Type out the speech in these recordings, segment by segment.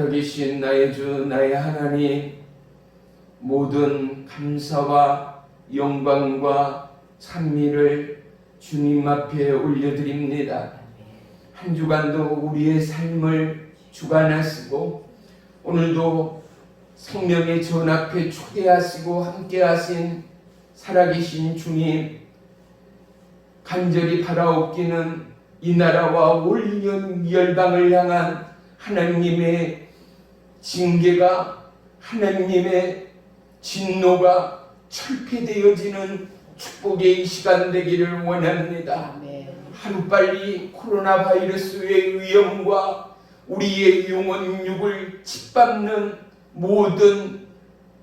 살아계신 나의 주 나의 하나님, 모든 감사와 영광과 찬미를 주님 앞에 올려드립니다. 한 주간도 우리의 삶을 주관하시고 오늘도 생명의 전 앞에 초대하시고 함께하신 살아계신 주님, 간절히 바라옵기는 이 나라와 올 열방을 향한 하나님의 징계가, 하나님의 진노가 철폐되어지는 축복의 시간 되기를 원합니다. 하루빨리 코로나 바이러스의 위험과 우리의 영혼육을 짓밟는 모든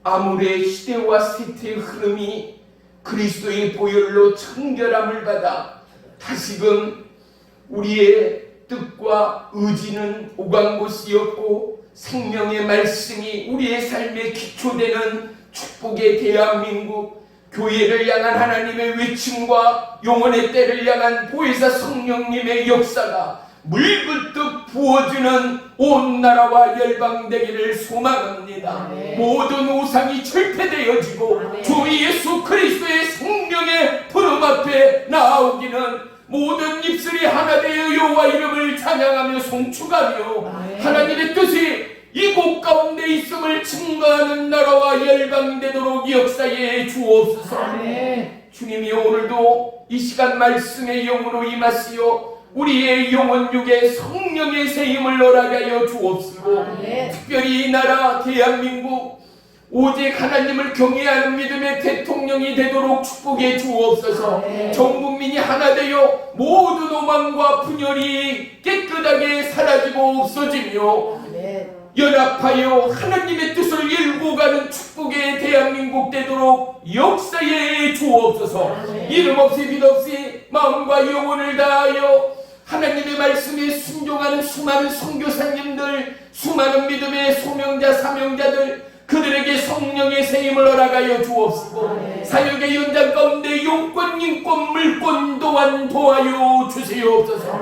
아물의 시대와 세태의 흐름이 그리스도의 보혈로 청결함을 받아 다시금 우리의 뜻과 의지는 오간 곳이었고 생명의 말씀이 우리의 삶의 기초되는 축복의 대한민국 교회를 향한 하나님의 외침과 영혼의 때를 향한 보혜사 성령님의 역사가 물붓듯 부어주는 온 나라와 열방되기를 소망합니다. 모든 우상이 철폐되어지고 주 예수 그리스도의 생명의 푸름 앞에 나오기는 모든 입술이 하나 되어 여호와 이름을 찬양하며 송축하며 하나님의 뜻이 이곳 가운데 있음을 증거하는 나라와 열방되도록 역사에 주옵소서. 주님이 오늘도 이 시간 말씀의 영으로 임하시어 우리의 영혼 육에 성령의 세임을 허락하여 주옵시고 특별히 이 나라 대한민국 오직 하나님을 경외하는 믿음의 대통령이 되도록 축복해 주옵소서. 전 국민이 하나 되어 모든 오만과 분열이 깨끗하게 사라지고 없어지며 연합하여 하나님의 뜻을 이루고 가는 축복의 대한민국 되도록 역사해 주옵소서. 이름 없이 빛 없이 마음과 영혼을 다하여 하나님의 말씀에 순종하는 수많은 선교사님들, 수많은 믿음의 소명자 사명자들, 그들에게 성령의 세임을 허락하여 주옵시고 사역의 현장 가운데 용권, 인권, 물권 또한 도와여 주시옵소서.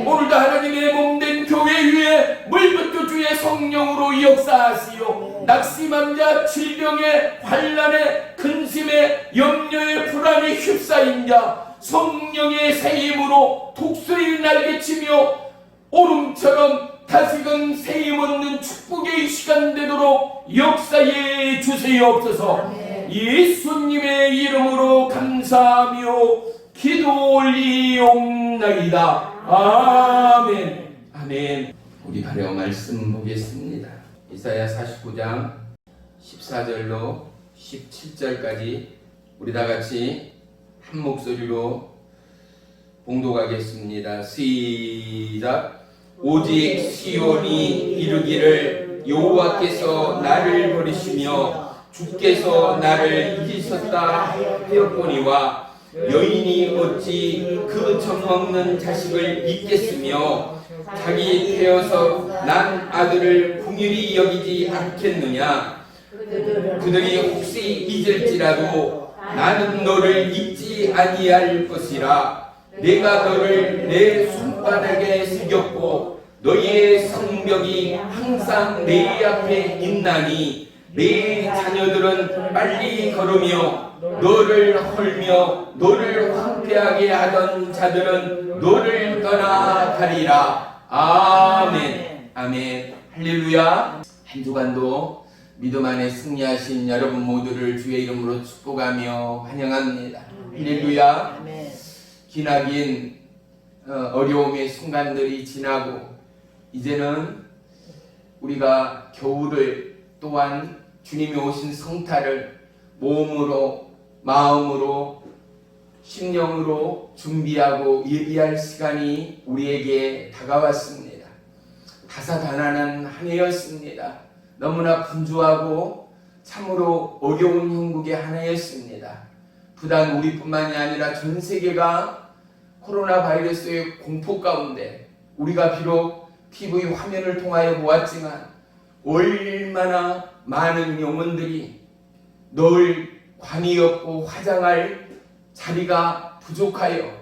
오늘도 하나님의 몸된 교회 위에 물붓도 주의 성령으로 역사하시오. 낙심한 자, 질병에, 환난에, 근심에, 염려에, 불안에 휩싸인 자 성령의 세임으로 독수리를 날개치며 오름처럼 다시금 세임 얻는 축복의 시간 되도록 역사해 주시옵소서. 예수님의 이름으로 감사하며 기도 올리옵나이다. 아멘. 아멘. 우리 바로 말씀 보겠습니다. 이사야 49장 14절로 17절까지 우리 다 같이 한 목소리로 봉독하겠습니다. 시작. 오직 시온이 이르기를 여호와께서 나를 버리시며 주께서 나를 잊으셨다 하였거니와 여인이 어찌 그 젖먹는 자식을 잊겠으며 자기 태어서 난 아들을 긍휼히 여기지 않겠느냐. 그들이 혹시 잊을지라도 나는 너를 잊지 아니할 것이라. 내가 너를 내 손바닥에 새겼고 너희의 성벽이 항상 내 앞에 있나니 내 자녀들은 빨리 걸으며 너를 헐며 너를 황폐하게 하던 자들은 너를 떠나가리라. 아멘. 아멘. 할렐루야. 한 주간도 믿음 안에 승리하신 여러분 모두를 주의 이름으로 축복하며 환영합니다. 할렐루야. 기나긴 어려움의 순간들이 지나고 이제는 우리가 겨울을 또한 주님이 오신 성탄을 몸으로 마음으로 심령으로 준비하고 예비할 시간이 우리에게 다가왔습니다. 다사다난한 한 해였습니다. 너무나 분주하고 참으로 어려운 형국의 한 해였습니다. 부단 우리뿐만이 아니라 전 세계가 코로나 바이러스의 공포 가운데 우리가 비록 TV 화면을 통하여 보았지만 얼마나 많은 영혼들이 늘 관이 없고 화장할 자리가 부족하여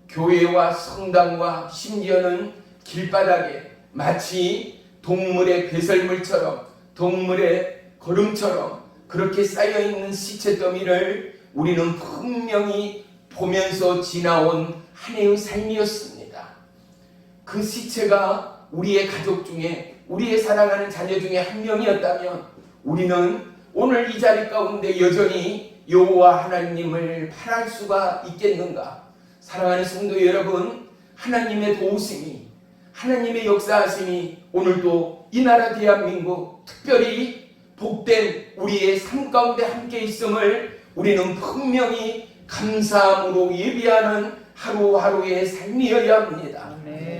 교회와 성당과 심지어는 길바닥에 마치 동물의 배설물처럼 동물의 걸음처럼 그렇게 쌓여있는 시체 더미를 우리는 분명히 보면서 지나온 한 해의 삶이었습니다. 그 시체가 우리의 가족 중에 우리의 사랑하는 자녀 중에 한 명이었다면 우리는 오늘 이 자리 가운데 여전히 여호와 하나님을 바랄 수가 있겠는가? 사랑하는 성도 여러분, 하나님의 도우심이 하나님의 역사하심이 오늘도 이 나라 대한민국 특별히 복된 우리의 삶 가운데 함께 있음을 우리는 분명히 감사함으로 예비하는 하루하루의 삶이어야 합니다.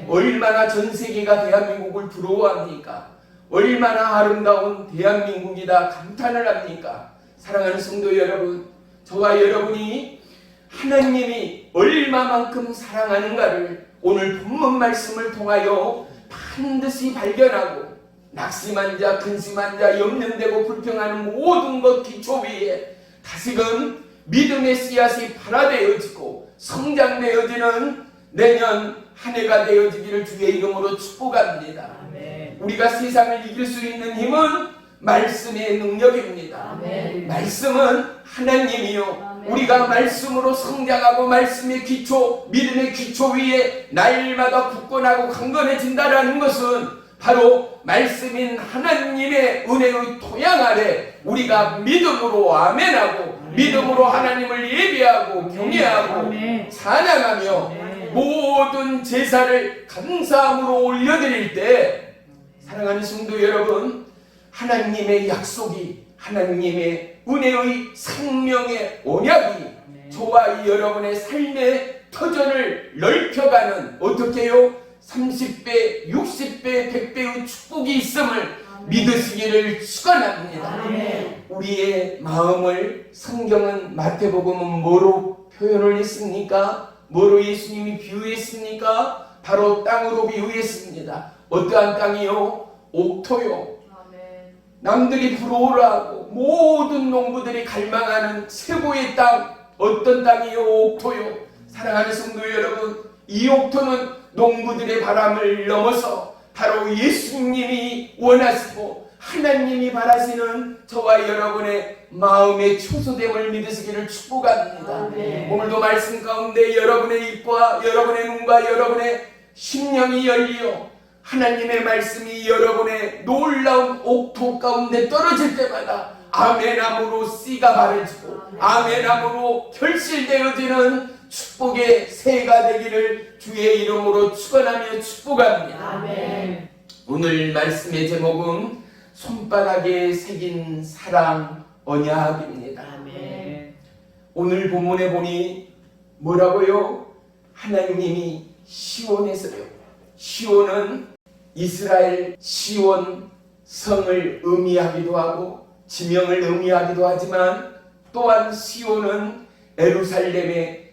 얼마나 전 세계가 대한민국을 부러워합니까? 얼마나 아름다운 대한민국이다 감탄을 합니까? 사랑하는 성도 여러분, 저와 여러분이 하나님이 얼마만큼 사랑하는가를 오늘 본문 말씀을 통하여 반드시 발견하고 낙심한 자, 근심한 자, 염려되고 불평하는 모든 것 기초 위에 다시금 믿음의 씨앗이 발화되어지고 성장되어지는 내년 한 해가 되어지기를 주의 이름으로 축복합니다. 아멘. 우리가 세상을 이길 수 있는 힘은 말씀의 능력입니다. 아멘. 말씀은 하나님이요. 아멘. 우리가 말씀으로 성장하고 말씀의 기초, 믿음의 기초 위에 날마다 굳건하고 강건해진다라는 것은 바로 말씀인 하나님의 은혜의 토양 아래 우리가 믿음으로 아멘하고 믿음으로 하나님을 예배하고 경외하고 찬양하며 모든 제사를 감사함으로 올려드릴 때, 사랑하는 성도 여러분, 하나님의 약속이, 하나님의 은혜의 생명의 언약이 저와 여러분의 삶의 터전을 넓혀가는, 어떻게요? 30배, 60배, 100배의 축복이 있음을 믿으시기를 축원합니다. 우리의 마음을 성경은 마태복음은 뭐로 표현을 했습니까? 뭐로 예수님이 비유했습니까? 바로 땅으로 비유했습니다. 어떠한 땅이요? 옥토요. 남들이 부러워라 하고 모든 농부들이 갈망하는 최고의 땅, 어떤 땅이요? 옥토요. 사랑하는 성도 여러분, 이 옥토는 농부들의 바람을 넘어서 바로 예수님이 원하시고 하나님이 바라시는 저와 여러분의 마음의 초소됨을 믿으시기를 축복합니다. 오늘도 말씀 가운데 여러분의 입과 여러분의 눈과 여러분의 심령이 열리어 하나님의 말씀이 여러분의 놀라운 옥토 가운데 떨어질 때마다 아멘함으로 씨가 바래지고 아멘함으로 결실되어지는 축복의 새해가 되기를 주의 이름으로 축원하며 축복합니다. 아멘. 오늘 말씀의 제목은 손바닥에 새긴 사랑 언약입니다. 아멘. 오늘 본문에 보니 뭐라고요? 하나님이 시온에서요. 시온은 이스라엘 시온 성을 의미하기도 하고 지명을 의미하기도 하지만 또한 시온은 예루살렘의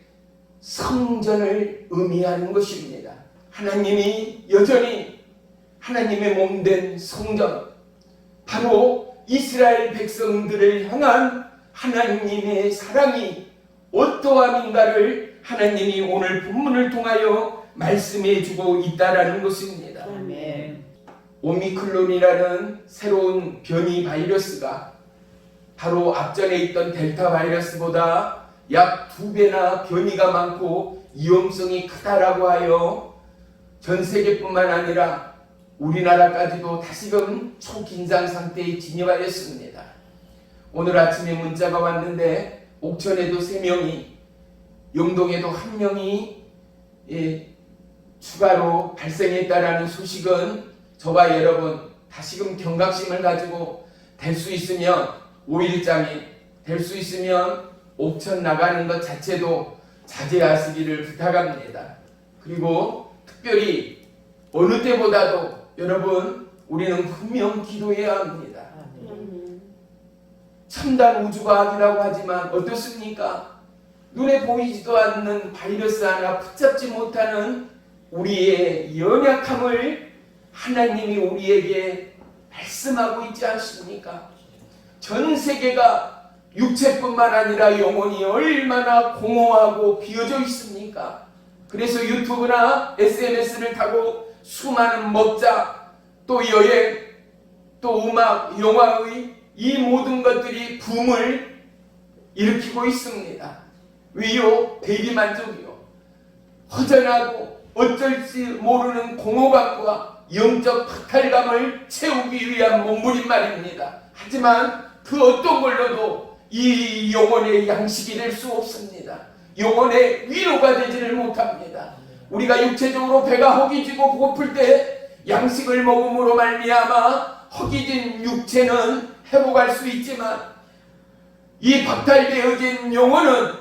성전을 의미하는 것입니다. 하나님이 여전히 하나님의 몸된 성전, 바로 이스라엘 백성들을 향한 하나님의 사랑이 어떠함인가를 하나님이 오늘 본문을 통하여 말씀해 주고 있다라는 것입니다. 아멘. 오미크론이라는 새로운 변이 바이러스가 바로 앞전에 있던 델타 바이러스보다 약 2배나 변이가 많고 위험성이 크다라고 하여 전 세계뿐만 아니라 우리나라까지도 다시금 초긴장 상태에 진입하였습니다. 오늘 아침에 문자가 왔는데 옥천에도 3명이, 영동에도 1명이 추가로 발생했다라는 소식은 저와 여러분 다시금 경각심을 가지고 될 수 있으면 5일장이 될 수 있으면 옥천 나가는 것 자체도 자제하시기를 부탁합니다. 그리고 특별히 어느 때보다도 여러분 우리는 분명 기도해야 합니다. 첨단 우주과학이라고 하지만 어떻습니까? 눈에 보이지도 않는 바이러스 하나 붙잡지 못하는 우리의 연약함을 하나님이 우리에게 말씀하고 있지 않습니까? 전 세계가 육체뿐만 아니라 영혼이 얼마나 공허하고 비어져 있습니까? 그래서 유튜브나 SNS를 타고 수많은 먹자, 또 여행, 또 음악, 영화의 이 모든 것들이 붐을 일으키고 있습니다. 왜요? 대리만족이요. 허전하고 어쩔지 모르는 공허감과 영적 박탈감을 채우기 위한 몸부림말입니다. 하지만 그 어떤 걸로도 이 영혼의 양식이 될 수 없습니다. 영혼의 위로가 되지를 못합니다. 우리가 육체적으로 배가 허기지고 고플 때 양식을 먹음으로 말미암아 허기진 육체는 회복할 수 있지만 이 박탈되어진 영혼은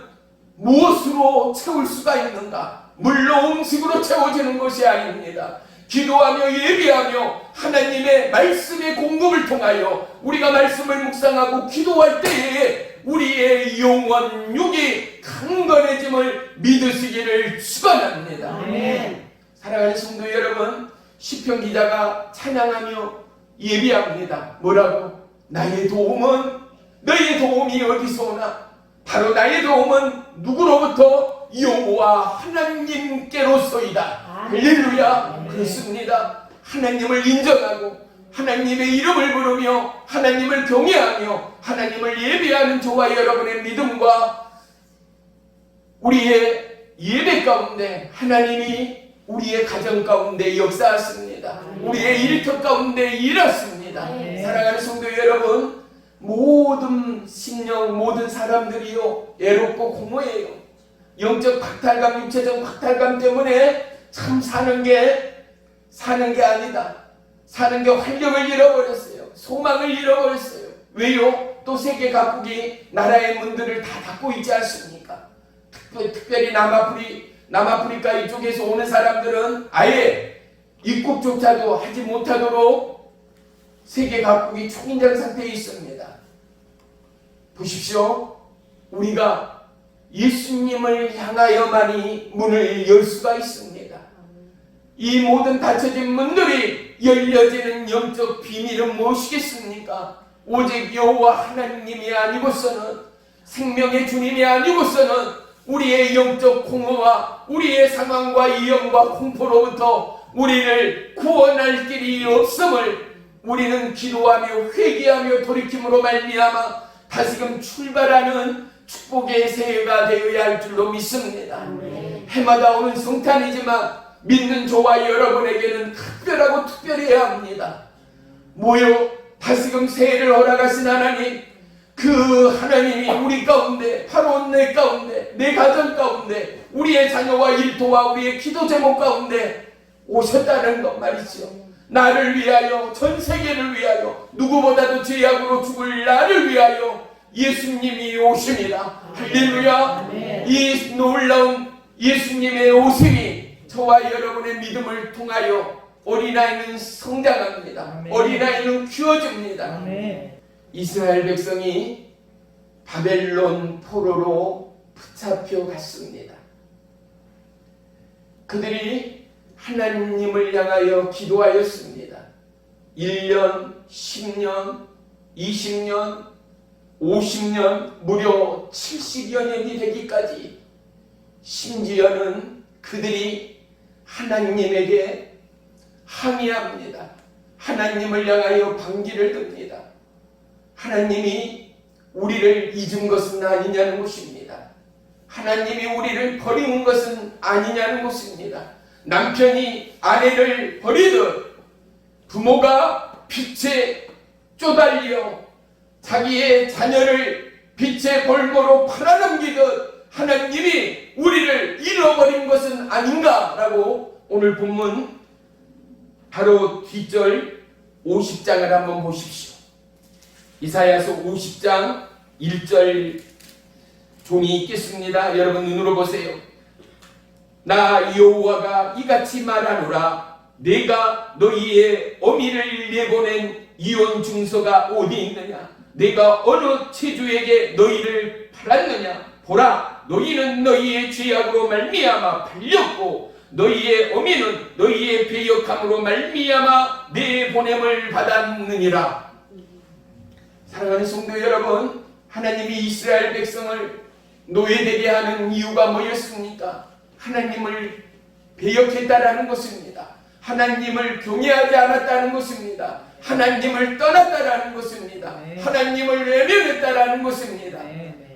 무엇으로 채울 수가 있는가? 물로 음식으로 채워지는 것이 아닙니다. 기도하며 예비하며 하나님의 말씀의 공급을 통하여 우리가 말씀을 묵상하고 기도할 때에 우리의 영혼 육이 강건해짐을 믿으시기를 축원합니다. 아멘. 사랑하는 성도 여러분, 시편 기자가 찬양하며 예비합니다. 뭐라고? 나의 도움은 너의 도움이 어디서 오나? 바로 나의 도움은 누구로부터? 여호와 하나님께로소이다. 할렐루야. 그렇습니다. 하나님을 인정하고 하나님의 이름을 부르며 하나님을 경외하며 하나님을 예배하는 저와 여러분의 믿음과 우리의 예배 가운데 하나님이 우리의 가정 가운데 역사하십니다. 우리의 일터 가운데 일하십니다. 사랑하는 성도 여러분, 모든 심령 모든 사람들이요 애롭고 공허해요. 영적 박탈감, 육체적 박탈감 때문에 참 사는 게 아니다. 사는 게 활력을 잃어버렸어요. 소망을 잃어버렸어요. 왜요? 또 세계 각국이 나라의 문들을 다 닫고 있지 않습니까? 특별히 남아프리카 이쪽에서 오는 사람들은 아예 입국조차도 하지 못하도록 세계 각국이 초긴장 상태에 있습니다. 보십시오. 우리가 예수님을 향하여만이 문을 열 수가 있습니다. 이 모든 닫혀진 문들이 열려지는 영적 비밀은 무엇이겠습니까? 오직 여호와 하나님이 아니고서는, 생명의 주님이 아니고서는 우리의 영적 공허와 우리의 상황과 위험과 공포로부터 우리를 구원할 길이 없음을 우리는 기도하며 회개하며 돌이킴으로 말미암아 다시금 출발하는 축복의 새해가 되어야 할 줄로 믿습니다. 해마다 오는 성탄이지만 믿는 저와 여러분에게는 특별하고 특별해야 합니다. 모여 다시금 새해를 허락하신 하나님, 그 하나님이 우리 가운데, 바로 내 가운데, 내 가정 가운데, 우리의 자녀와 일터와 우리의 기도 제목 가운데 오셨다는 것 말이죠. 나를 위하여, 전 세계를 위하여, 누구보다도 죄악으로 죽을 나를 위하여 예수님이 오십니다. 할렐루야. 이 놀라운 예수님의 오심이 저와 여러분의 믿음을 통하여 어린아이는 성장합니다. 아멘. 어린아이는 키워집니다. 아멘. 이스라엘 백성이 바벨론 포로로 붙잡혀 갔습니다. 그들이 하나님을 향하여 기도하였습니다. 1년, 10년, 20년, 50년, 무려 70여 년이 되기까지, 심지어는 그들이 하나님에게 항의합니다. 하나님을 향하여 반기를 듭니다. 하나님이 우리를 잊은 것은 아니냐는 것입니다. 하나님이 우리를 버린 것은 아니냐는 것입니다. 남편이 아내를 버리듯, 부모가 빛에 쪼달려 자기의 자녀를 빛의 볼모로 팔아넘기듯 하나님이 우리를 잃어버린 것은 아닌가라고 오늘 본문 바로 뒷절 50장을 한번 보십시오. 이사야서 50장 1절 종이 있겠습니다. 여러분 눈으로 보세요. 나 여호와가 이같이 말하노라. 내가 너희의 어미를 내보낸 이혼 중서가 어디 있느냐? 내가 어느 체주에게 너희를 팔았느냐? 보라, 너희는 너희의 죄악으로 말미암아 팔렸고 너희의 어미는 너희의 배역함으로 말미암아 내 보냄을 받았느니라. 사랑하는 성도 여러분, 하나님이 이스라엘 백성을 노예되게 하는 이유가 뭐였습니까? 하나님을 배역했다라는 것입니다. 하나님을 경외하지 않았다는 것입니다. 하나님을 떠났다라는 것입니다. 하나님을 외면했다라는 것입니다.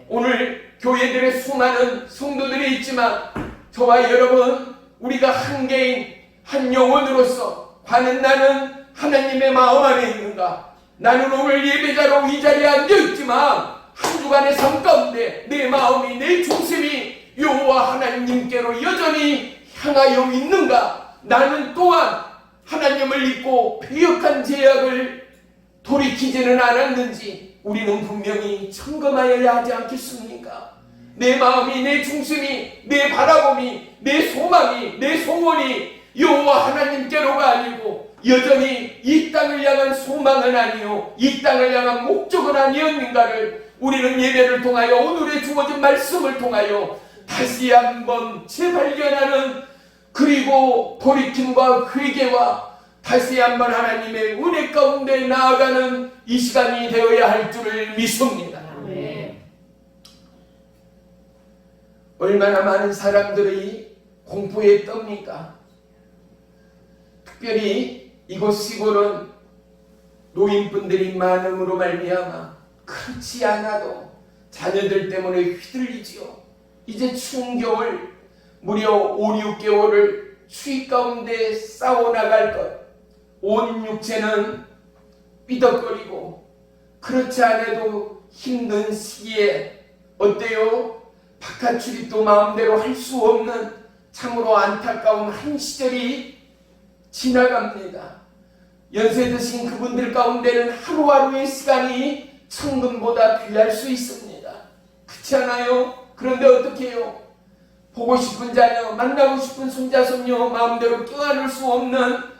오늘 교회들의 수많은 성도들이 있지만 저와 여러분, 우리가 한 개인 한 영혼으로서 과연 나는 하나님의 마음 안에 있는가? 나는 오늘 예배자로 이 자리에 앉아있지만 한 주간의 삶 가운데 내 마음이, 내 중심이 여호와 하나님께로 여전히 향하여 있는가? 나는 또한 하나님을 잊고 배역한 죄악을 돌이키지는 않았는지 우리는 분명히 점검하여야 하지 않겠습니까? 내 마음이, 내 중심이, 내 바라봄이, 내 소망이, 내 소원이 여호와 하나님께로가 아니고 여전히 이 땅을 향한 소망은 아니요, 이 땅을 향한 목적은 아니었는가를 우리는 예배를 통하여, 오늘의 주어진 말씀을 통하여 다시 한번 재발견하는, 그리고 돌이킴과 회개와 다시 한번 하나님의 은혜 가운데 나아가는 이 시간이 되어야 할 줄을 믿습니다. 네. 얼마나 많은 사람들이 공포에 떱니까? 특별히 이곳 시골은 노인분들이 많음으로 말미암아 그렇지 않아도 자녀들 때문에 휘둘리지요. 이제 추운 겨울 무려 5, 6개월을 추위 가운데 싸워나갈 것, 온 육체는 삐덕거리고 그렇지 않아도 힘든 시기에 어때요? 바깥 출입도 마음대로 할 수 없는 참으로 안타까운 한 시절이 지나갑니다. 연세 드신 그분들 가운데는 하루하루의 시간이 천금보다 귀할 수 있습니다. 그렇지 않아요? 그런데 어떻게 해요? 보고 싶은 자녀, 만나고 싶은 손자, 손녀 마음대로 껴안을 수 없는,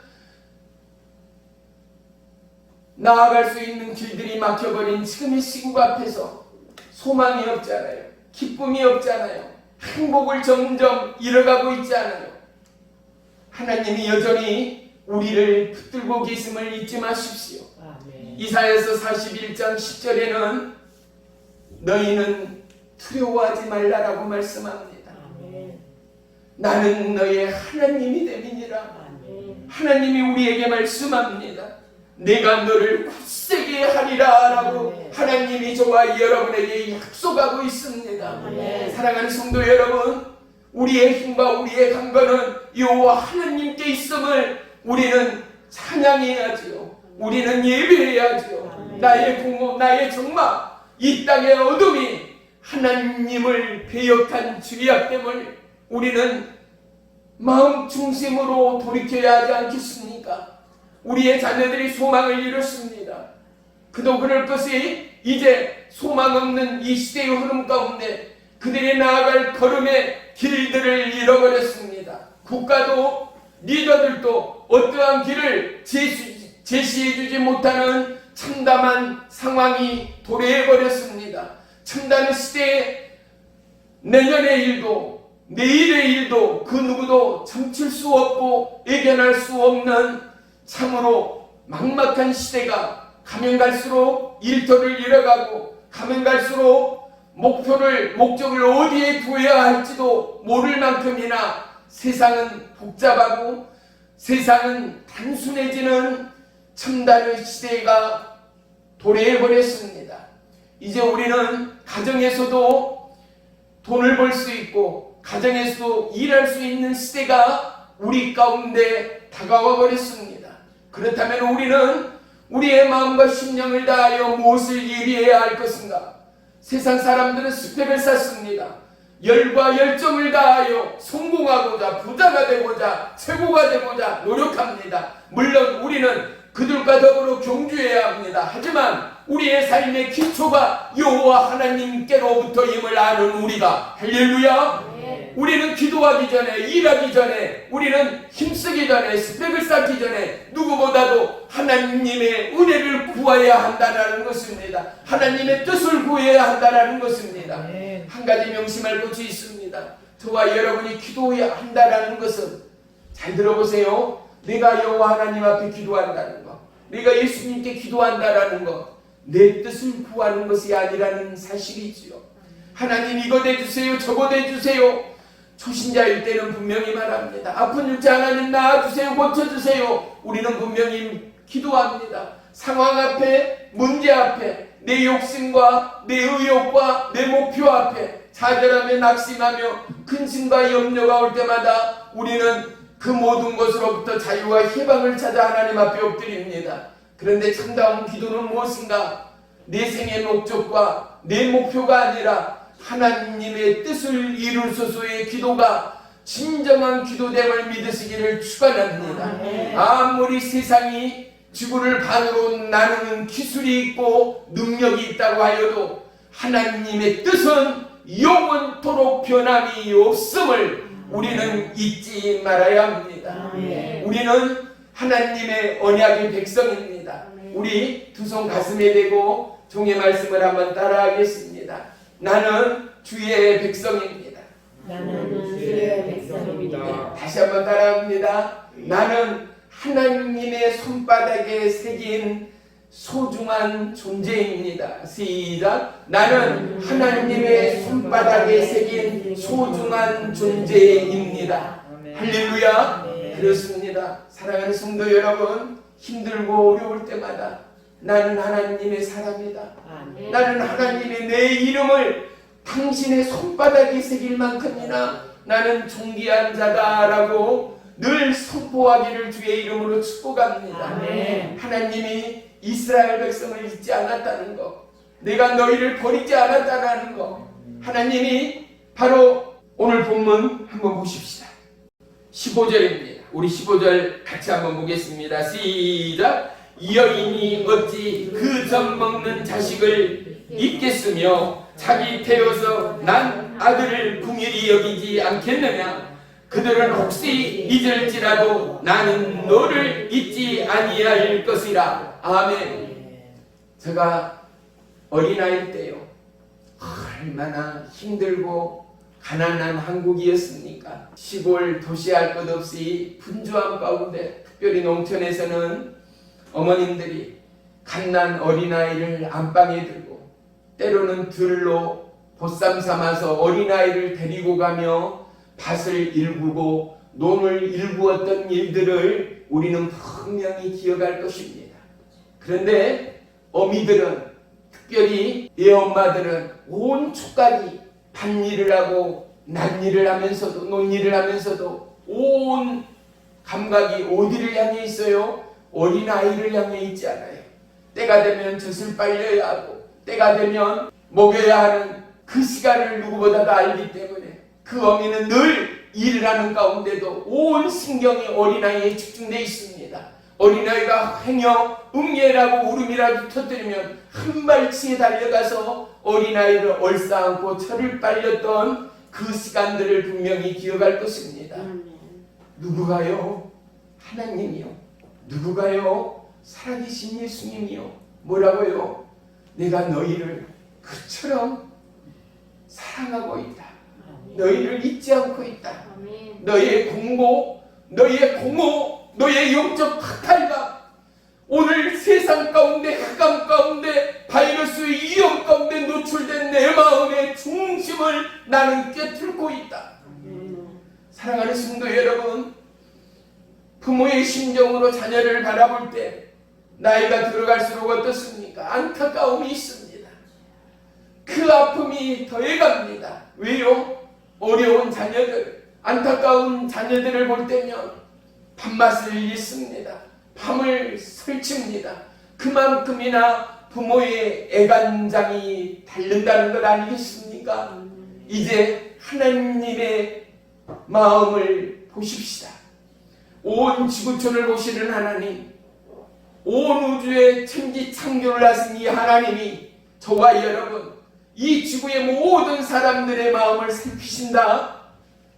나아갈 수 있는 길들이 막혀버린 지금의 시국 앞에서 소망이 없잖아요. 기쁨이 없잖아요. 행복을 점점 잃어가고 있지 않아요. 하나님이 여전히 우리를 붙들고 계심을 잊지 마십시오. 이사야서 41장 10절에는 너희는 두려워하지 말라라고 말씀합니다. 나는 너의 하나님이 됨이니라. 하나님이 우리에게 말씀합니다. 내가 너를 굳세게 하리라 라고 하나님이 저와 여러분에게 약속하고 있습니다. 사랑하는 성도 여러분, 우리의 힘과 우리의 강건은 여호와 하나님께 있음을 우리는 찬양해야지요. 우리는 예배해야지요. 나의 공허, 나의 적막, 이 땅의 어둠이 하나님을 배역한 죄악됨을 우리는 마음 중심으로 돌이켜야 하지 않겠습니까? 우리의 자녀들이 소망을 잃었습니다. 그도 그럴 것이 이제 소망 없는 이 시대의 흐름 가운데 그들이 나아갈 걸음의 길들을 잃어버렸습니다. 국가도 리더들도 어떠한 길을 제시해주지 못하는 참담한 상황이 도래해버렸습니다. 첨단의 시대에 내년의 일도 내일의 일도 그 누구도 점칠 수 없고 예견할 수 없는 참으로 막막한 시대가 가면 갈수록 일터를 잃어가고 가면 갈수록 목적을 어디에 두어야 할지도 모를 만큼이나 세상은 복잡하고 세상은 단순해지는 첨단의 시대가 도래해버렸습니다. 이제 우리는 가정에서도 돈을 벌 수 있고 가정에서도 일할 수 있는 시대가 우리 가운데 다가와 버렸습니다. 그렇다면 우리는 우리의 마음과 심령을 다하여 무엇을 예비해야 할 것인가? 세상 사람들은 스펙을 쌓습니다. 열과 열정을 다하여 성공하고자, 부자가 되고자, 최고가 되고자 노력합니다. 물론 우리는 그들과 더불어 경주해야 합니다. 하지만 우리의 삶의 기초가 여호와 하나님께로부터임을 아는 우리가, 할렐루야! 우리는 기도하기 전에, 일하기 전에, 우리는 힘쓰기 전에, 스펙을 쌓기 전에 누구보다도 하나님의 은혜를 구해야 한다는 것입니다. 하나님의 뜻을 구해야 한다는 것입니다. 한 가지 명심할 것이 있습니다. 저와 여러분이 기도해야 한다는 것은, 잘 들어보세요. 내가 여호와 하나님 앞에 기도한다는 것, 내가 예수님께 기도한다는 것, 내 뜻을 구하는 것이 아니라는 사실이지요. 하나님 이거 내주세요, 저거 내주세요. 초신자일 때는 분명히 말합니다. 아픈 육체 하나님 나아주세요, 고쳐주세요. 우리는 분명히 기도합니다. 상황 앞에, 문제 앞에, 내 욕심과 내 의욕과 내 목표 앞에 좌절하며 낙심하며 근심과 염려가 올 때마다 우리는 그 모든 것으로부터 자유와 해방을 찾아 하나님 앞에 엎드립니다. 그런데 참다운 기도는 무엇인가? 내 생의 목적과 내 목표가 아니라 하나님의 뜻을 이루소서의 기도가 진정한 기도됨을 믿으시기를 축원합니다. 아무리 세상이 지구를 반으로 나누는 기술이 있고 능력이 있다고 하여도 하나님의 뜻은 영원토록 변함이 없음을 우리는 잊지 말아야 합니다. 우리는 하나님의 언약의 백성입니다. 우리 두 손 가슴에 대고 종의 말씀을 한번 따라하겠습니다. 나는 주의 백성입니다. 나는 주의 백성입니다. 다시 한번 따라합니다. 나는 하나님의 손바닥에 새긴 소중한 존재입니다. 시작. 나는 하나님의 손바닥에 새긴 소중한 존재입니다. 할렐루야. 그렇습니다. 사랑하는 성도 여러분, 힘들고 어려울 때마다 나는 하나님의 사람이다. 나는 하나님의 내 이름을 당신의 손바닥에 새길 만큼이나 나는 존귀한 자다라고 늘 선포하기를 주의 이름으로 축복합니다. 하나님이 이스라엘 백성을 잊지 않았다는 것, 내가 너희를 버리지 않았다는 것, 하나님이 바로 오늘 본문 한번 보십시다. 15절입니다. 우리 15절 같이 한번 보겠습니다. 시작. 여인이 어찌 그 젖 먹는 자식을 잊겠으며 자기 태어서 난 아들을 궁일이 여기지 않겠느냐. 그들은 혹시 잊을지라도 나는 너를 잊지 아니할 것이라. 아멘. 제가 어린아이 때요, 얼마나 힘들고 가난한 한국이었습니까? 시골 도시할 것 없이 분주함 가운데, 특별히 농촌에서는 어머님들이 갓난 어린아이를 안방에 들고 때로는 들로 보쌈 삼아서 어린아이를 데리고 가며 밭을 일구고 논을 일구었던 일들을 우리는 분명히 기억할 것입니다. 그런데 어미들은, 특별히 애엄마들은 온 축각이 밭일을 하고 난일을 하면서도, 논일을 하면서도 온 감각이 어디를 향해 있어요? 어린아이를 향해 있지 않아요. 때가 되면 젖을 빨려야 하고 때가 되면 먹여야 하는 그 시간을 누구보다도 알기 때문에 그 어미는 늘 일을 하는 가운데도 온 신경이 어린아이에 집중되어 있습니다. 어린아이가 행여 음예라고 울음이라도 터뜨리면 한 발치에 달려가서 어린아이를 얼싸안고 철을 빨렸던 그 시간들을 분명히 기억할 것입니다. 누구가요? 하나님이요. 누구가요? 살아계신 예수님이요. 뭐라고요? 내가 너희를 그처럼 사랑하고 있다. 너희를 잊지 않고 있다. 너희의 공모, 너희의 영적 박탈감, 오늘 세상 가운데, 흑암 가운데, 바이러스의 위험 가운데 노출된 내 마음의 중심을 나는 꿰뚫고 있다. 사랑하는 성도 여러분, 부모의 심정으로 자녀를 바라볼 때 나이가 들어갈수록 어떻습니까? 안타까움이 있습니다. 그 아픔이 더해갑니다. 왜요? 어려운 자녀들, 안타까운 자녀들을 볼 때면 밥맛을 잃습니다. 밤을 설칩니다. 그만큼이나 부모의 애간장이 다른다는 것 아니겠습니까? 이제 하나님의 마음을 보십시다. 온 지구촌을 보시는 하나님, 온 우주의 천지 창조를 하신 이 하나님이 저와 여러분, 이 지구의 모든 사람들의 마음을 살피신다.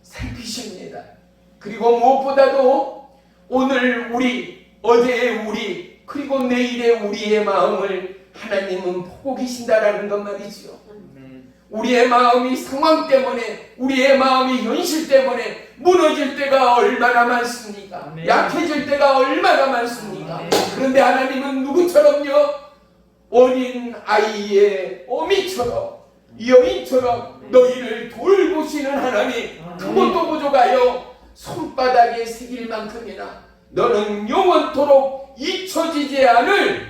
살피십니다. 그리고 무엇보다도 오늘 우리, 어제의 우리, 그리고 내일의 우리의 마음을 하나님은 보고 계신다라는 것 말이지요. 우리의 마음이 상황 때문에, 우리의 마음이 현실 때문에 무너질 때가 얼마나 많습니까? 약해질 때가 얼마나 많습니까? 그런데 하나님은 누구처럼요? 어린 아이의 어미처럼, 여인처럼 너희를 돌보시는 하나님, 그것도 부족하여 손바닥에 새길 만큼이나 너는 영원토록 잊혀지지 않을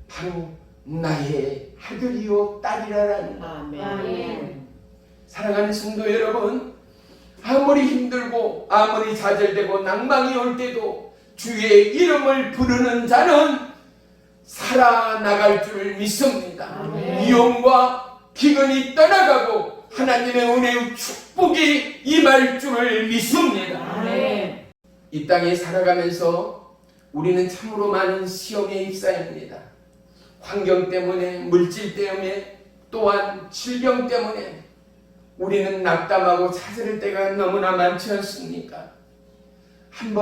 바로 나의 아들이요 딸이라는 것. 사랑하는 성도 여러분, 아무리 힘들고 아무리 좌절되고 낭망이 올 때도 주의 이름을 부르는 자는 살아나갈 줄 믿습니다. 위험과 기근이 떠나가고 하나님의 은혜의 축복이 임할 줄을 믿습니다. 이 땅에 살아가면서 우리는 참으로 많은 시험에 휩싸입니다. 환경 때문에, 물질 때문에, 또한 질병 때문에 우리는 낙담하고 차질 때가 너무나 많지 않습니까? 한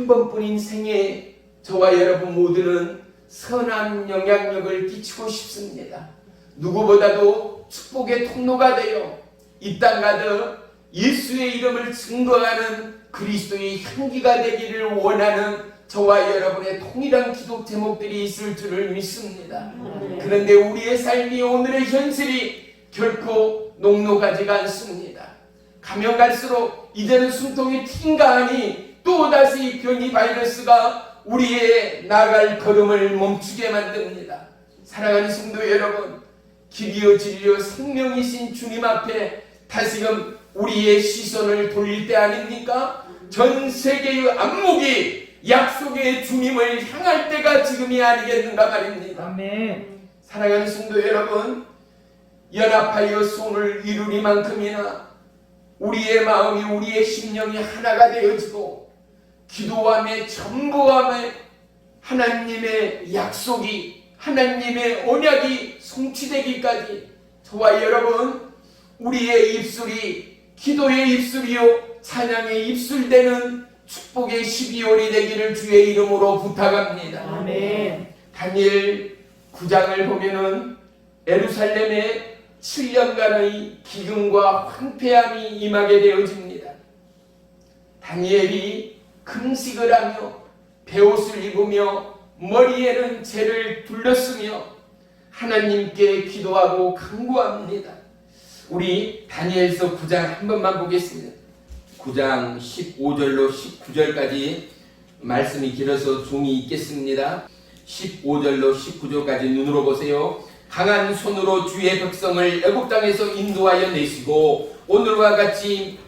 번뿐인 생에 저와 여러분 모두는 선한 영향력을 끼치고 싶습니다. 누구보다도 축복의 통로가 되어 이 땅 가득 예수의 이름을 증거하는 그리스도의 향기가 되기를 원하는 저와 여러분의 동일한 기도 제목들이 있을 줄을 믿습니다. 그런데 우리의 삶이, 오늘의 현실이 결코 녹록하지가 않습니다. 가면 갈수록 이제는 숨통이 튄가 하니 또다시 변이 바이러스가 우리의 나갈 걸음을 멈추게 만듭니다. 사랑하는 성도 여러분, 길이요 진리요 생명이신 주님 앞에 다시금 우리의 시선을 돌릴 때 아닙니까? 전 세계의 안목이 약속의 주님을 향할 때가 지금이 아니겠는가 말입니다. 아멘. 사랑하는 성도 여러분, 연합하여 손을 이루리만큼이나 우리의 마음이 우리의 심령이 하나가 되어지고 기도함에 전부함에 하나님의 약속이 하나님의 언약이 성취되기까지 저와 여러분 우리의 입술이 기도의 입술이요 찬양의 입술 되는 축복의 12월이 되기를 주의 이름으로 부탁합니다. 아멘. 다니엘 9장을 보면은 예루살렘에 7년간의 기근과 황폐함이 임하게 되어집니다. 다니엘이 금식을 하며 베옷을 입으며 머리에는 재를 둘렀으며 하나님께 기도하고 간구합니다. 우리 다니엘서 9장 한 번만 보겠습니다. 9장 15절로 19절까지 말씀이 길어서 종이 있겠습니다. 15절로 19절까지 눈으로 보세요. 강한 손으로 주의 백성을 애굽 땅에서 인도하여 내시고 오늘과 같이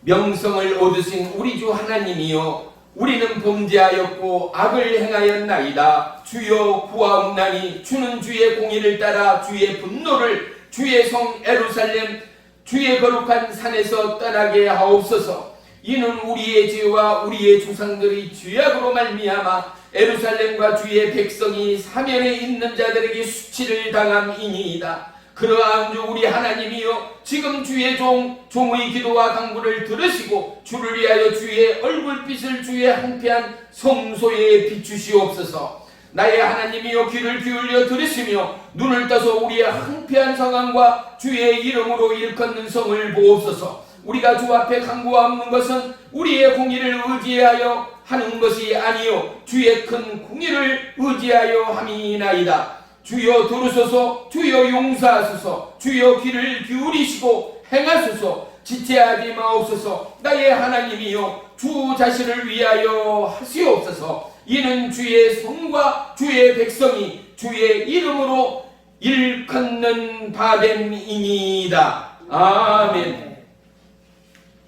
명성을 얻으신 우리 주 하나님이여 우리는 범죄하였고 악을 행하였나이다. 주여 구하옵나니 주는 주의 공의를 따라 주의 분노를 주의 성 예루살렘 주의 거룩한 산에서 떠나게 하옵소서. 이는 우리의 죄와 우리의 조상들의 죄악으로 말미암아 예루살렘과 주의 백성이 사면에 있는 자들에게 수치를 당함이니이다. 그러한 주 우리 하나님이여 지금 주의 종의 기도와 간구를 들으시고 주를 위하여 주의 얼굴빛을 주의 황폐한 성소에 비추시옵소서. 나의 하나님이여 귀를 기울여 들으시며 눈을 떠서 우리의 황폐한 상황과 주의 이름으로 일컫는 성을 보옵소서. 우리가 주 앞에 간구하는 것은 우리의 공의를 의지하여 하는 것이 아니요 주의 큰 공의를 의지하여 함이나이다. 주여 들으소서. 주여 용서하소서. 주여 귀를 기울이시고 행하소서. 지체하지 마옵소서. 나의 하나님이여 주 자신을 위하여 하시옵소서. 이는 주의 성과 주의 백성이 주의 이름으로 일컫는 바됨이니이다. 아멘.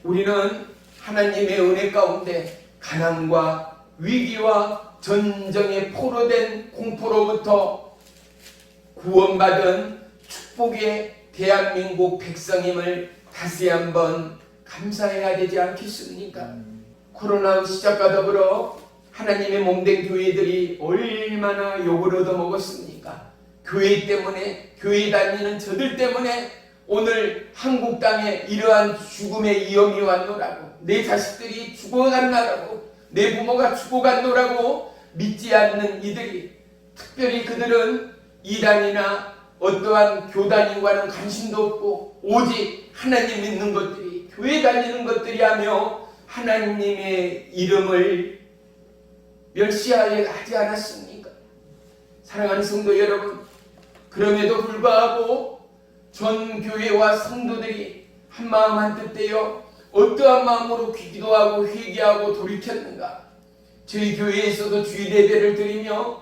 우리는 하나님의 은혜 가운데 가난과 위기와 전쟁에 포로된 공포로부터 구원받은 축복의 대한민국 백성임을 다시 한번 감사해야 되지 않겠습니까? 코로나 시작과 더불어 하나님의 몸된 교회들이 얼마나 욕을 얻어먹었습니까? 교회 때문에, 교회 다니는 저들 때문에 오늘 한국 땅에 이러한 죽음의 위험이 왔노라고, 내 자식들이 죽어갔노라고, 내 부모가 죽어갔노라고 믿지 않는 이들이, 특별히 그들은 이단이나 어떠한 교단인과는 관심도 없고 오직 하나님 믿는 것들이, 교회 다니는 것들이 하며 하나님의 이름을 멸시하지 않았습니까? 사랑하는 성도 여러분, 그럼에도 불구하고 전 교회와 성도들이 한마음 한뜻 되어 어떠한 마음으로 기도하고 회개하고 돌이켰는가? 저희 교회에서도 주일 예배를 드리며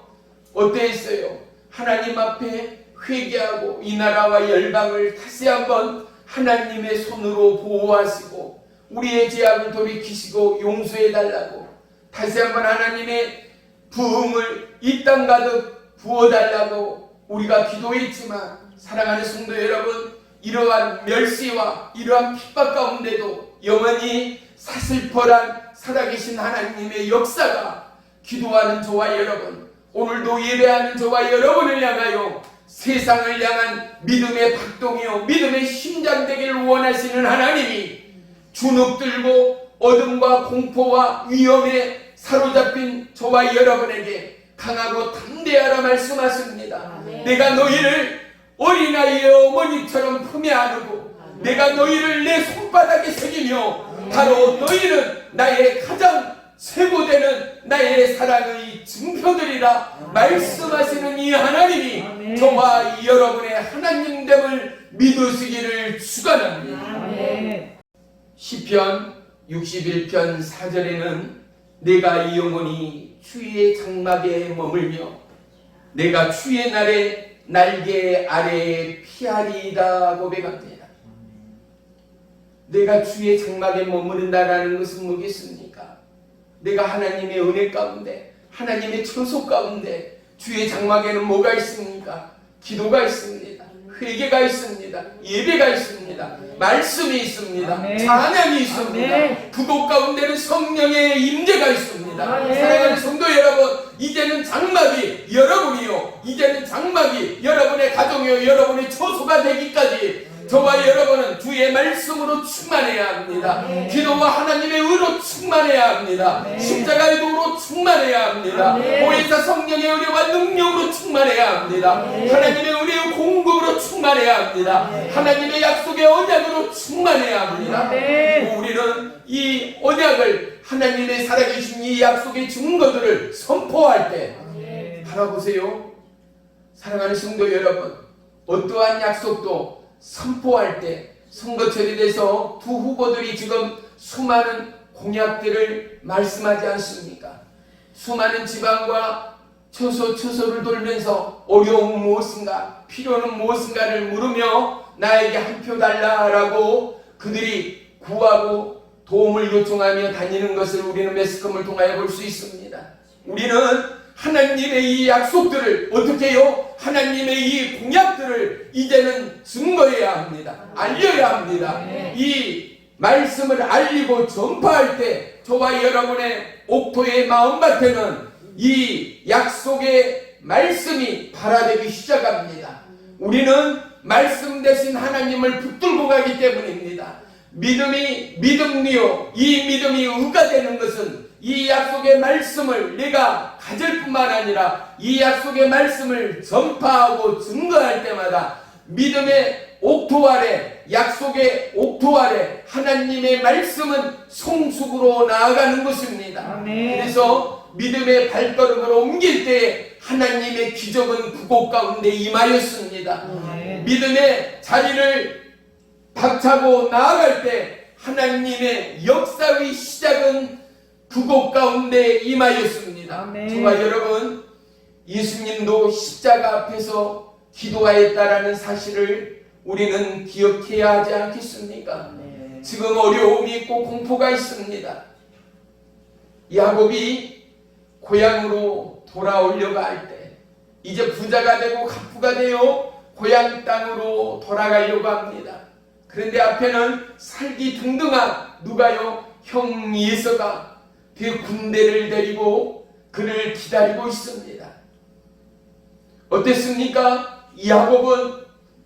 어떠했어요? 하나님 앞에 회개하고 이 나라와 열방을 다시 한번 하나님의 손으로 보호하시고 우리의 죄악을 돌이키시고 용서해달라고, 다시 한번 하나님의 부흥을 이 땅 가득 부어달라고 우리가 기도했지만, 사랑하는 성도 여러분, 이러한 멸시와 이러한 핍박 가운데도 영원히 사슬퍼란 살아계신 하나님의 역사가 기도하는 저와 여러분, 오늘도 예배하는 저와 여러분을 향하여 세상을 향한 믿음의 박동이요 믿음의 심장 되기를 원하시는 하나님이 주눅들고 어둠과 공포와 위험에 사로잡힌 저와 여러분에게 강하고 담대하라 말씀하십니다. 내가 너희를 어린아이의 어머니처럼 품에 안고 내가 너희를 내 손바닥에 새기며 바로 너희는 나의 가장 쇠고되는 나의 사랑의 증표들이라 말씀하시는 이 하나님이 저와 여러분의 하나님됨을 믿으시기를 축원합니다. 시편 61편 4절에는 내가 이 영혼이 주의 장막에 머물며 내가 주의 날에 날개 아래에 피하리이다 고백합니다. 내가 주의 장막에 머무른다라는 것은 뭐겠습니까? 내가 하나님의 은혜 가운데, 하나님의 처소 가운데, 주의 장막에는 뭐가 있습니까? 기도가 있습니다. 회개가 있습니다. 예배가 있습니다. 말씀이 있습니다. 아멘. 찬양이 있습니다. 아멘. 부곡 가운데는 성령의 임재가 있습니다. 아멘. 사랑하는 성도 여러분, 이제는 장막이 여러분이요, 이제는 장막이 여러분의 가정이요, 여러분의 처소가 되기까지 저와 여러분은 주의 말씀으로 충만해야 합니다. 아멘. 기도와 하나님의 의로 충만해야 합니다. 아멘. 십자가의 도로 충만해야 합니다. 아멘. 보혜사 성령의 의뢰와 능력으로 충만해야 합니다. 아멘. 하나님의 의뢰의 공급으로 충만해야 합니다. 아멘. 하나님의 약속의 언약으로 충만해야 합니다. 아멘. 우리는 이 언약을, 하나님의 살아계신 이 약속의 증거들을 선포할 때, 아멘. 바라보세요. 사랑하는 성도 여러분, 어떠한 약속도 선포할 때, 선거철이 돼서 두 후보들이 지금 수많은 공약들을 말씀하지 않습니까? 수많은 지방과 처소를 돌면서 어려움은 무엇인가, 필요는 무엇인가를 물으며 나에게 한 표 달라라고 그들이 구하고 도움을 요청하며 다니는 것을 우리는 매스컴을 통하여 볼 수 있습니다. 우리는 하나님의 이 약속들을 어떻게 해요? 하나님의 이 공약들을 이제는 증거해야 합니다. 알려야 합니다. 이 말씀을 알리고 전파할 때 저와 여러분의 옥토의 마음밭에는 이 약속의 말씀이 발화되기 시작합니다. 우리는 말씀 대신 하나님을 붙들고 가기 때문입니다. 믿음이 믿음이요, 이 믿음이 의가 되는 것은 이 약속의 말씀을 내가 가질 뿐만 아니라 이 약속의 말씀을 전파하고 증거할 때마다 믿음의 옥토 아래, 약속의 옥토 아래 하나님의 말씀은 성숙으로 나아가는 것입니다. 아멘. 그래서 믿음의 발걸음을 옮길 때 하나님의 기적은 그곳 가운데 임하였습니다. 아멘. 믿음의 자리를 박차고 나아갈 때 하나님의 역사의 시작은 그곳 가운데 임하였습니다. 아멘. 저와 여러분, 예수님도 십자가 앞에서 기도하였다라는 사실을 우리는 기억해야 하지 않겠습니까? 네. 지금 어려움이 있고 공포가 있습니다. 야곱이 고향으로 돌아오려고 할 때, 이제 부자가 되고 갑부가 되어 고향 땅으로 돌아가려고 합니다. 그런데 앞에는 살기 등등한 누가요? 형 예서가 그 군대를 데리고 그를 기다리고 있습니다. 어땠습니까? 야곱은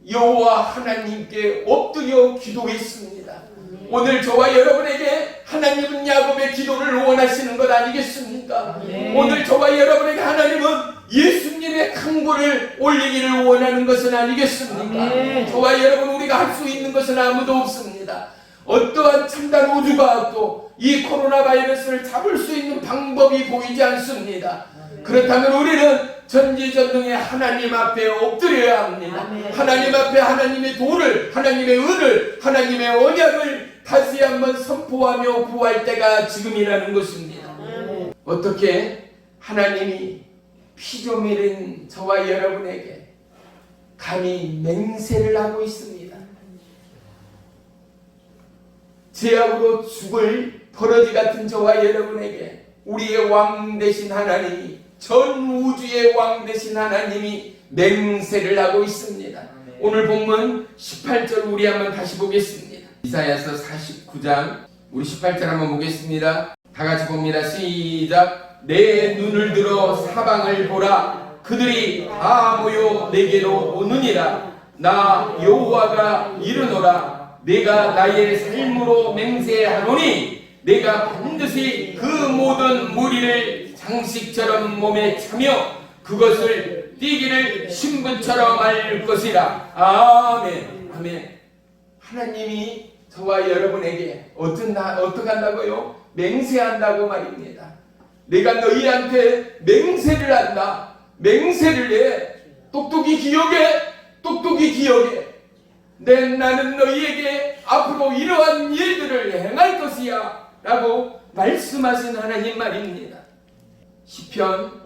여호와 하나님께 엎드려 기도했습니다. 오늘 저와 여러분에게 하나님은 야곱의 기도를 원하시는 것 아니겠습니까? 네. 오늘 저와 여러분에게 하나님은 예수님의 강구를 올리기를 원하는 것은 아니겠습니까? 네. 저와 여러분, 우리가 할 수 있는 것은 아무도 없습니다. 어떠한 첨단 우주과학도 이 코로나 바이러스를 잡을 수 있는 방법이 보이지 않습니다. 그렇다면 우리는 전지전능의 하나님 앞에 엎드려야 합니다. 아멘. 하나님 앞에 하나님의 도를, 하나님의 은을, 하나님의 언약을 다시 한번 선포하며 구할 때가 지금이라는 것입니다. 아멘. 어떻게 하나님이 피좀 흘린 저와 여러분에게 감히 맹세를 하고 있습니다. 죄악으로 죽을 버러지 같은 저와 여러분에게 우리의 왕 되신 하나님이, 전 우주의 왕 되신 하나님이 맹세를 하고 있습니다. 오늘 본문 18절 우리 한번 다시 보겠습니다. 이사야서 49장 우리 18절 한번 보겠습니다. 다 같이 봅니다. 시작. 내 눈을 들어 사방을 보라. 그들이 다 모여 내게로 오느니라. 나 여호와가 이르노라. 내가 나의 삶으로 맹세하노니 내가 반드시 그 모든 무리를 장식처럼 몸에 차며 그것을 띠기를 신분처럼 알 것이라. 아멘. 아멘. 하나님이 저와 여러분에게 어떻게 한다고요? 맹세한다고 말입니다. 내가 너희한테 맹세를 한다. 맹세를 해. 똑똑히 기억해. 똑똑히 기억해. 나는 너희에게 앞으로 이러한 일들을 행할 것이야 라고 말씀하신 하나님 말입니다. 시편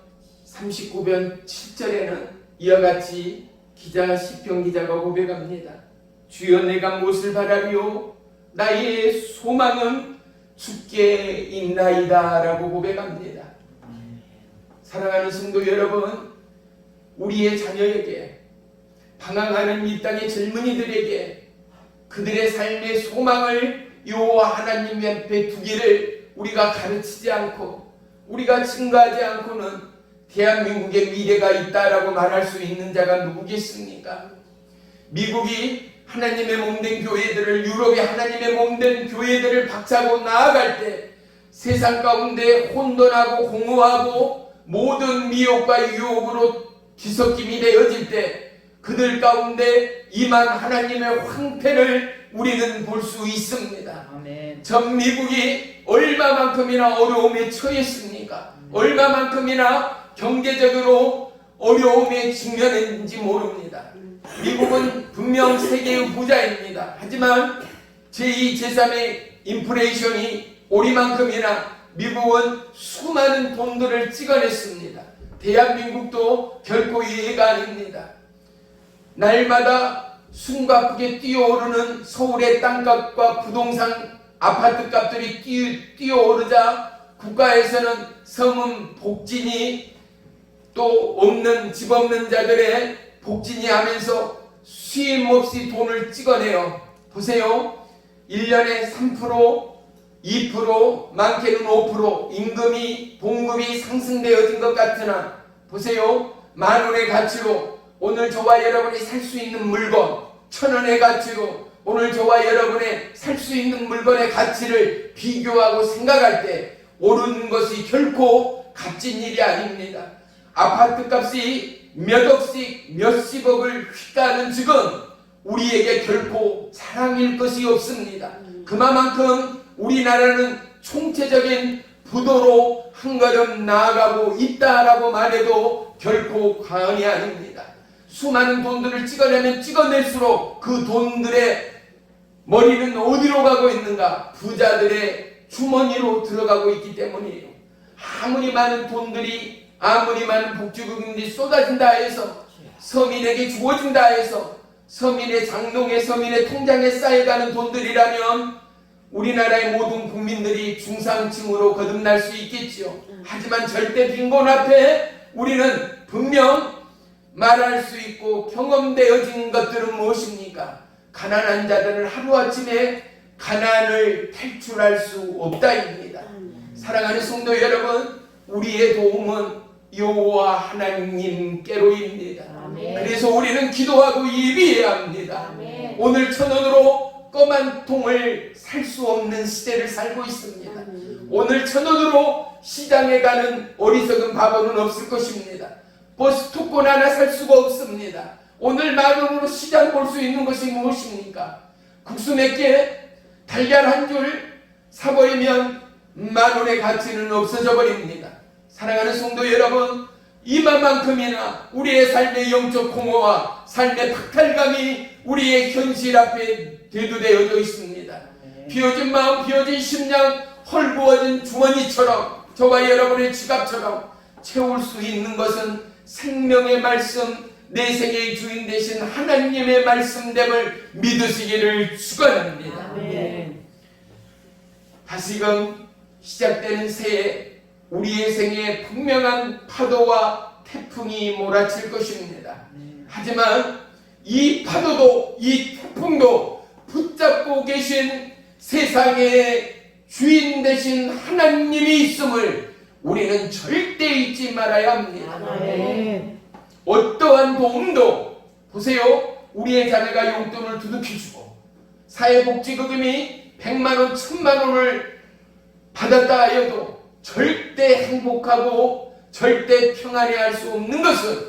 39편 7절에는 이와 같이 시편 기자가 고백합니다. 주여 내가 무엇을 바라리요? 나의 소망은 주께 있나이다 라고 고백합니다. 사랑하는 성도 여러분, 우리의 자녀에게 방황하는 이 땅의 젊은이들에게 그들의 삶의 소망을 여호와 하나님 앞에 두기를 우리가 가르치지 않고 우리가 증거하지 않고는 대한민국의 미래가 있다라고 말할 수 있는 자가 누구겠습니까? 미국이 하나님의 몸된 교회들을, 유럽이 하나님의 몸된 교회들을 박차고 나아갈 때 세상 가운데 혼돈하고 공허하고 모든 미혹과 유혹으로 뒤섞임이 되어질 때 그들 가운데 임한 하나님의 황폐를 우리는 볼 수 있습니다. 아멘. 전 미국이 얼마만큼이나 어려움에 처했습니까? 얼마만큼이나 경제적으로 어려움에 직면했는지 모릅니다. 미국은 분명 세계의 부자입니다. 하지만 제2, 제3의 인플레이션이 오리만큼이나 미국은 수많은 돈들을 찍어냈습니다. 대한민국도 결코 예외가 아닙니다. 날마다 숨가쁘게 뛰어오르는 서울의 땅값과 부동산 아파트값들이 뛰어오르자 국가에서는 서문 복진이 또 없는 집 없는 자들의 복진이 하면서 쉼없이 돈을 찍어내요. 보세요. 1년에 3%, 2%, 많게는 5% 임금이 봉급이 상승되어진 것 같으나 보세요. 10,000원의 가치로 오늘 저와 여러분이 살 수 있는 물건, 1,000원의 가치로 오늘 저와 여러분의 살 수 있는 물건의 가치를 비교하고 생각할 때 오르는 것이 결코 값진 일이 아닙니다. 아파트 값이 몇 억씩 몇십억을 휘가는 즉은 우리에게 결코 자랑일 것이 없습니다. 그만큼 우리나라는 총체적인 부도로 한 걸음 나아가고 있다라고 말해도 결코 과언이 아닙니다. 수많은 돈들을 찍어내면 찍어낼수록 그 돈들의 머리는 어디로 가고 있는가? 부자들의 주머니로 들어가고 있기 때문이에요. 아무리 많은 돈들이, 아무리 많은 복지금이 쏟아진다 해서, 서민에게 주어진다 해서, 서민의 장롱에, 서민의 통장에 쌓여가는 돈들이라면 우리나라의 모든 국민들이 중상층으로 거듭날 수 있겠지요. 하지만 절대 빈곤 앞에 우리는 분명 말할 수 있고 경험되어진 것들은 무엇입니까? 가난한 자들은 하루아침에 가난을 탈출할 수 없다입니다. 사랑하는 성도 여러분, 우리의 도움은 여호와 하나님께로입니다. 그래서 우리는 기도하고 예비해야 합니다. 오늘 1,000원으로 껌 한 통을 살 수 없는 시대를 살고 있습니다. 오늘 1,000원으로 시장에 가는 어리석은 바보는 없을 것입니다. 버스 투권 하나 살 수가 없습니다. 오늘 10,000원으로 시장 볼 수 있는 것이 무엇입니까? 국수 몇 개, 달걀 한 줄 사버리면 10,000원의 가치는 없어져 버립니다. 사랑하는 성도 여러분, 이만큼이나 우리의 삶의 영적 공허와 삶의 박탈감이 우리의 현실 앞에 대두되어져 있습니다. 비워진 마음, 비워진 심령, 헐구어진 주머니처럼 저와 여러분의 지갑처럼 채울 수 있는 것은 생명의 말씀, 내 생의 주인 되신 하나님의 말씀됨을 믿으시기를 축원합니다. 다시금 시작되는 새해 우리의 생에 분명한 파도와 태풍이 몰아칠 것입니다. 하지만 이 파도도 이 태풍도 붙잡고 계신 세상의 주인 되신 하나님이 있음을 우리는 절대 잊지 말아야 합니다. 어떠한 도움도 보세요. 우리의 자녀가 용돈을 두둑히주고 사회복지금이 100만원, 1000만원을 받았다 하여도 절대 행복하고 절대 평안해할 수 없는 것은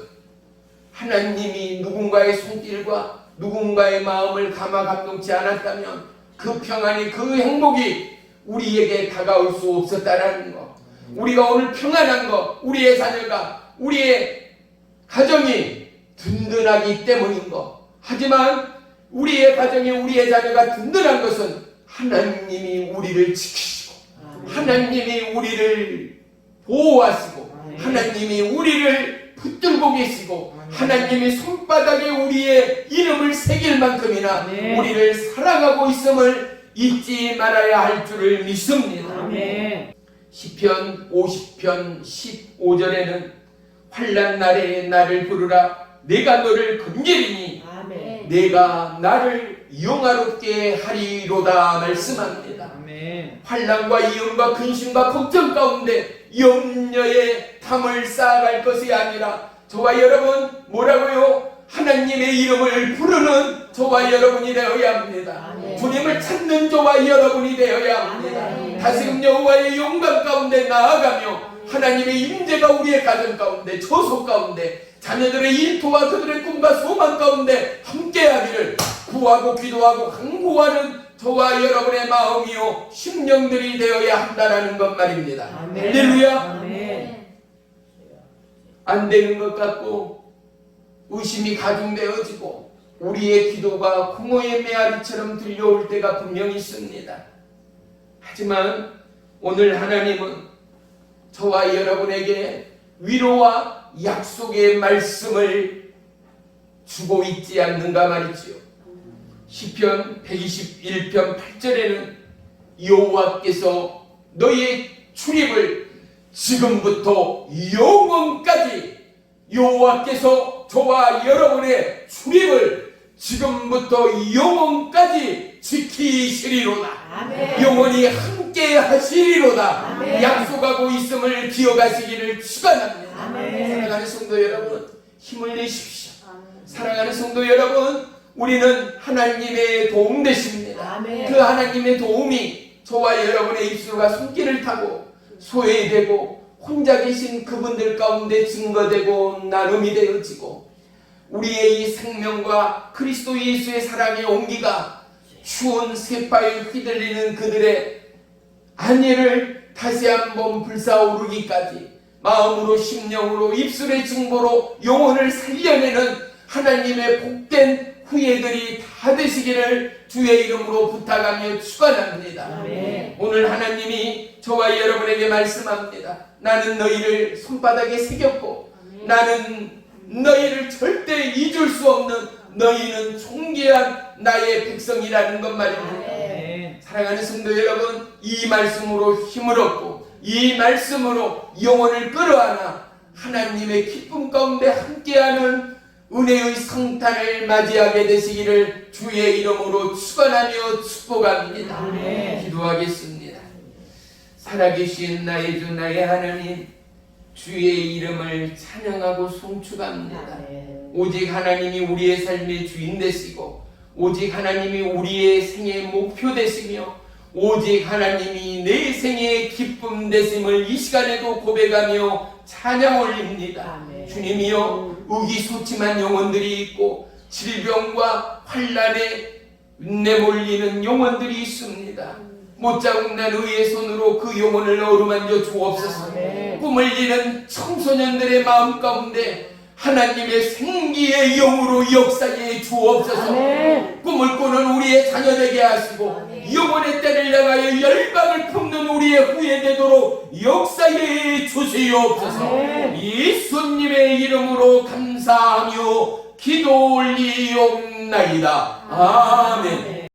하나님이 누군가의 손길과 누군가의 마음을 감화 감동치 않았다면 그 평안이, 그 행복이 우리에게 다가올 수 없었다라는 것. 우리가 오늘 평안한 것, 우리의 자녀가, 우리의 가정이 든든하기 때문인 것. 하지만 우리의 가정이, 우리의 자녀가 든든한 것은 하나님이 우리를 지키시고 하나님이 우리를 보호하시고 하나님이 우리를 붙들고 계시고 하나님이 손바닥에 우리의 이름을 새길 만큼이나 우리를 사랑하고 있음을 잊지 말아야 할 줄을 믿습니다. 시편 50편 15절에는 환난 날에 나를 부르라 내가 너를 건지리니 내가 나를 영화롭게 하리로다 말씀합니다. 아멘. 환난과 이음과 근심과 걱정 가운데 염려에 담을 쌓아갈 것이 아니라 저와 여러분 뭐라고요? 하나님의 이름을 부르는 저와 여러분이 되어야 합니다. 아멘. 주님을 찾는 저와 여러분이 되어야 합니다. 아멘. 다시금 여호와의 영광 가운데 나아가며 하나님의 임재가 우리의 가정 가운데, 처소 가운데, 자녀들의 일터와 그들의 꿈과 소망 가운데 함께하기를 구하고 기도하고 간구하는 저와 여러분의 마음이요 심령들이 되어야 한다라는 것 말입니다. 아멘. 할렐루야. 아멘. 안 되는 것 같고 의심이 가중되어지고 우리의 기도가 공허의 메아리처럼 들려올 때가 분명히 있습니다. 하지만 오늘 하나님은 저와 여러분에게 위로와 약속의 말씀을 주고 있지 않는가 말이지요. 시편 121편 8절에는 여호와께서 너희의 출입을 지금부터 영원까지, 여호와께서 저와 여러분의 출입을 지금부터 영원까지 지키시리로다. 아멘. 영원히 함께 하시리로다. 아멘. 약속하고 있음을 기억하시기를 축원합니다. 아멘. 사랑하는 성도 여러분, 힘을 내십시오. 사랑하는 성도 여러분, 우리는 하나님의 도움 되십니다. 아멘. 그 하나님의 도움이 저와 여러분의 입술과 손길을 타고 소외되고 혼자 계신 그분들 가운데 증거되고 나눔이 되어지고 우리의 이 생명과 그리스도 예수의 사랑의 온기가 추운 쇠바에 휘둘리는 그들의 안위를 다시 한번 불사오르기까지 마음으로 심령으로 입술의 증거로 영혼을 살려내는 하나님의 복된 후예들이 다 되시기를 주의 이름으로 부탁하며 축원합니다. 아멘. 오늘 하나님이 저와 여러분에게 말씀합니다. 나는 너희를 손바닥에 새겼고 나는 너희를 절대 잊을 수 없는 너희는 존귀한 나의 백성이라는 것 말입니다. 아멘. 사랑하는 성도 여러분, 이 말씀으로 힘을 얻고 이 말씀으로 영혼을 끌어안아 하나님의 기쁨 가운데 함께하는 은혜의 성탄을 맞이하게 되시기를 주의 이름으로 축원하며 축복합니다. 아멘. 기도하겠습니다. 살아계신 나의 주 나의 하나님, 주의 이름을 찬양하고 송축합니다. 아멘. 오직 하나님이 우리의 삶의 주인 되시고 오직 하나님이 우리의 생의 목표 되시며 오직 하나님이 내 생의 기쁨 되심을 이 시간에도 고백하며 찬양 올립니다. 아멘. 주님이여, 의기소침한 영혼들이 있고 질병과 환난에 내몰리는 영혼들이 있습니다. 못자국난 의의 손으로 그 영혼을 어루만져 주옵소서. 아멘. 꿈을 이는 청소년들의 마음 가운데 하나님의 생기의 영으로 역사해 주옵소서. 아멘. 꿈을 꾸는 우리의 자녀되게 하시고 아멘. 영혼의 때를 향하여 열방을 품는 우리의 후예되도록 역사해 주시옵소서. 아멘. 예수님의 이름으로 감사하며 기도 올리옵나이다. 아멘.